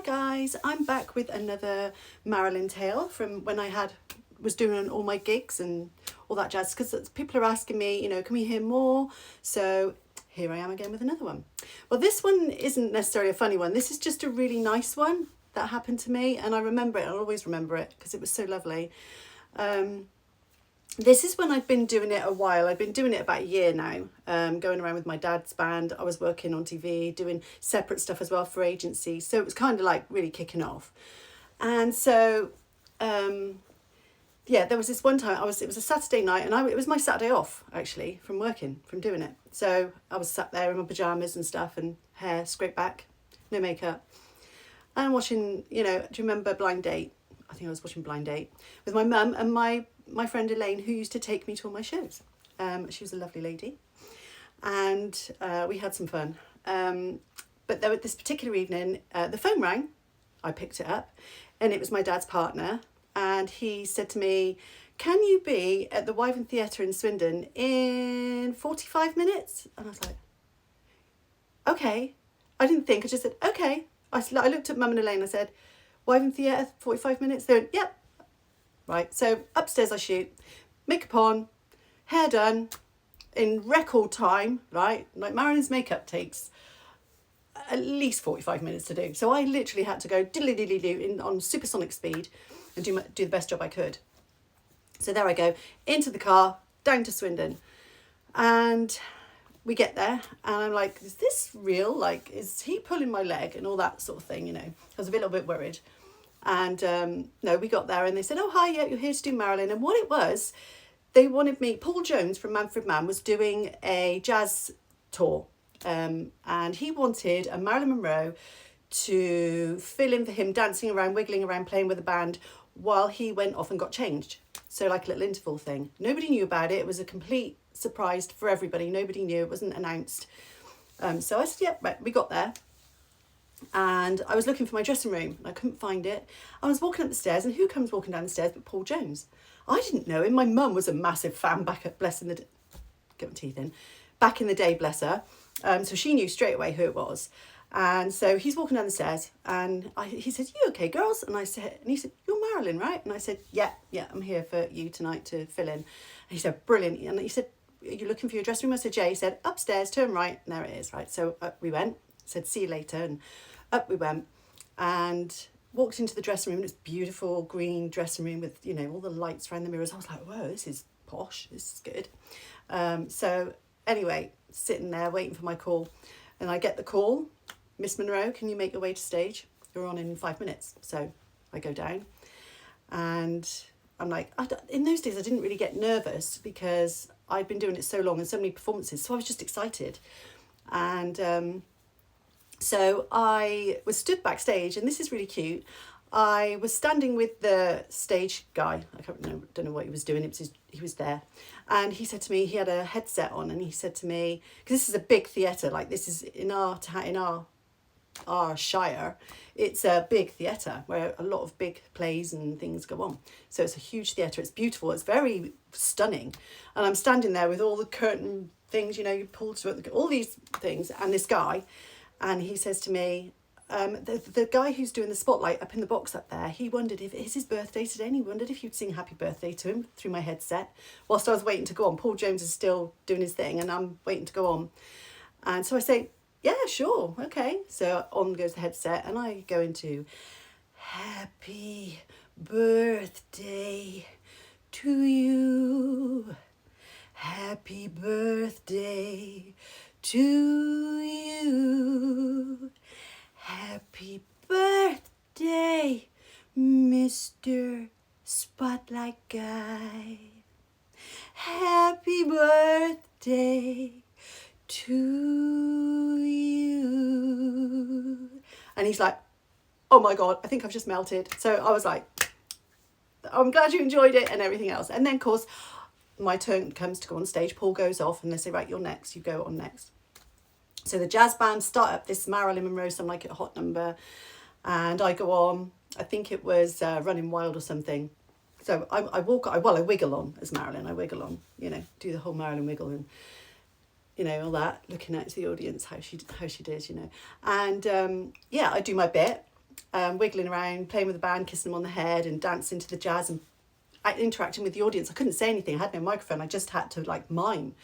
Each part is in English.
guys, I'm back with another Marilyn tale from when I was doing all my gigs and all that jazz, because people are asking me, can we hear more? So here I am again with another one. Well, this one isn't necessarily a funny one. This is just a really nice one that happened to me, and I remember it. I'll always remember it because it was so lovely. This is when I'd been doing it a while. I'd been doing it about a year now, going around with my dad's band. I was working on TV, doing separate stuff as well for agencies. So it was kind of like really kicking off. And so, there was this one time, it was a Saturday night, and it was my Saturday off, actually, from working, from doing it. So I was sat there in my pyjamas and stuff, and hair scraped back, no makeup. And watching, do you remember Blind Date? I think I was watching Blind Date with my mum and my friend Elaine, who used to take me to all my shows. She was a lovely lady, and we had some fun. But there was this particular evening, the phone rang. I picked it up, and it was my dad's partner, and he said to me, "Can you be at the Wyvern Theatre in Swindon in 45 minutes?" And I was like, "Okay." I didn't think. I just said, "Okay." I looked at Mum and Elaine. I said, "Wyvern Theatre, 45 minutes?" They went, "Yep." Right, so upstairs I shoot, makeup on, hair done, in record time, right? Like Marilyn's makeup takes at least 45 minutes to do. So I literally had to go diddly-diddly-doo on supersonic speed and do the best job I could. So there I go, into the car, down to Swindon. And we get there, and I'm like, is this real? Like, is he pulling my leg and all that sort of thing, I was a little bit worried. And no, we got there and they said, "Oh, hi, yeah, you're here to do Marilyn." And what it was, they wanted me, Paul Jones from Manfred Mann was doing a jazz tour. And he wanted a Marilyn Monroe to fill in for him, dancing around, wiggling around, playing with the band while he went off and got changed. So like a little interval thing. Nobody knew about it. It was a complete surprise for everybody. Nobody knew. It wasn't announced. So I said, "Yeah, right." We got there. And I was looking for my dressing room and I couldn't find it. I was walking up the stairs, and who comes walking down the stairs but Paul Jones? I didn't know him. My mum was a massive fan back in the day, bless her. So she knew straight away who it was. And so he's walking down the stairs, and he said, "You okay, girls?" And he said, "You're Marilyn, right?" And I said, yeah, I'm here for you tonight to fill in. And he said, "Brilliant." And he said, "Are you looking for your dressing room?" I said, "Yeah." He said, "Upstairs, turn right," and there it is, right? So up we went. Said, "See you later," and up we went, and walked into the dressing room. It's beautiful green dressing room with all the lights around the mirrors. I was like, "Whoa, this is posh. This is good." So anyway, sitting there waiting for my call, and I get the call, "Miss Monroe, can you make your way to stage? You're on in 5 minutes." So I go down, and I'm like, in those days I didn't really get nervous because I'd been doing it so long and so many performances, so I was just excited. And so I was stood backstage, and this is really cute. I was standing with the stage guy. Don't know what he was doing. He was there, and he said to me, he had a headset on, and he said to me, because this is a big theatre, like this is in our shire, it's a big theatre where a lot of big plays and things go on. So it's a huge theatre. It's beautiful. It's very stunning, and I'm standing there with all the curtain things, you pull to it, all these things, and this guy. And he says to me, the guy who's doing the spotlight up in the box up there, he wondered if it's his birthday today, and he wondered if you'd sing happy birthday to him through my headset whilst I was waiting to go on. Paul Jones is still doing his thing, and I'm waiting to go on. And so I say, "Yeah, sure, okay." So on goes the headset, and I go into "Happy birthday to you. Happy birthday to you. Happy birthday, Mr. Spotlight Guy. Happy birthday to you." And he's like, "Oh my God, I think I've just melted." So I was like, "I'm glad you enjoyed it," and everything else. And then, of course, my turn comes to go on stage. Paul goes off, and they say, "Right, you're next. You go on next." So the jazz band start up this Marilyn Monroe, Some Like It Hot number, and I go on. I think it was Running Wild or something. So I wiggle on as Marilyn. I wiggle on, do the whole Marilyn wiggle and you know, all that, looking out to the audience, how she did, you know. And I do my bit. wiggling around, playing with the band, kissing them on the head and dancing to the jazz and interacting with the audience. I couldn't say anything. I had no microphone. I just had to like mime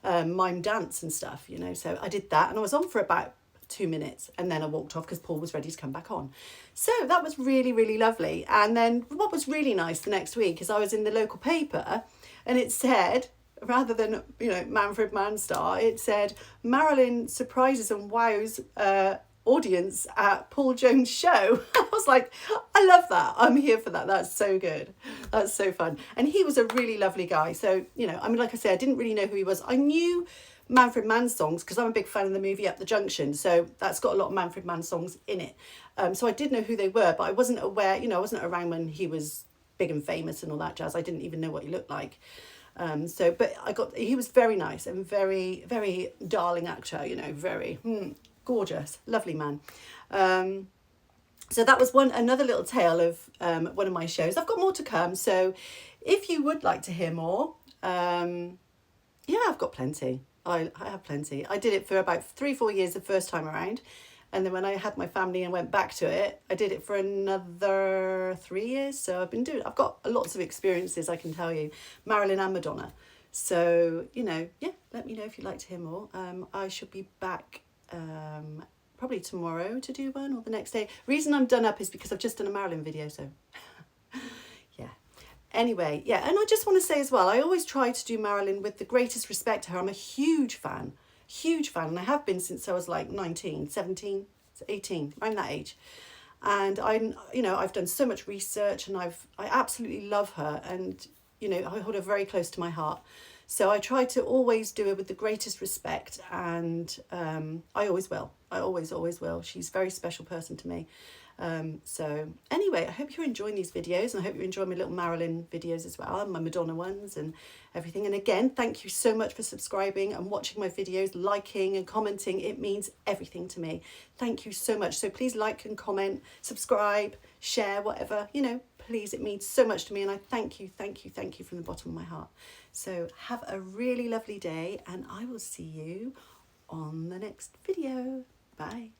dance and stuff, you know. So I did that and I was on for about 2 minutes and then I walked off because Paul was ready to come back on. So that was really, really lovely. And then what was really nice the next week is I was in the local paper and it said, rather than, you know, Manfred Manstar, it said Marilyn surprises and wows audience at Paul Jones' show. I was like, I love that. I'm here for that. That's so good. That's so fun. And he was a really lovely guy. So, you know, I mean, like I said, I didn't really know who he was. I knew Manfred Mann's songs because I'm a big fan of the movie Up the Junction. So that's got a lot of Manfred Mann songs in it. So I did know who they were, but I wasn't aware, you know, I wasn't around when he was big and famous and all that jazz. I didn't even know what he looked like. But he was very nice and very, very darling actor, you know, very gorgeous, lovely man. So that was another little tale of one of my shows. I've got more to come. So if you would like to hear more, yeah, I've got plenty. I have plenty. I did it for about 3-4 years the first time around. And then when I had my family and went back to it, I did it for another 3 years. So I've got lots of experiences, I can tell you, Marilyn and Madonna. So, you know, yeah, let me know if you'd like to hear more. I should be back probably tomorrow to do one or the next day. Reason I'm done up is because I've just done a Marilyn video, so yeah. Anyway, yeah, and I just want to say as well, I always try to do Marilyn with the greatest respect to her. I'm a huge fan, and I have been since I was like 19, 17, 18, around that age. And I've done so much research and I absolutely love her, and, you know, I hold her very close to my heart. So I try to always do her with the greatest respect, and I always will. I always will. She's a very special person to me. So anyway, I hope you're enjoying these videos, and I hope you enjoy my little Marilyn videos as well, and my Madonna ones and everything. And again, thank you so much for subscribing and watching my videos, liking and commenting. It means everything to me. Thank you so much. So please like and comment, subscribe, share, whatever, you know, please. It means so much to me, and I thank you from the bottom of my heart. So have a really lovely day, and I will see you on the next video. Bye.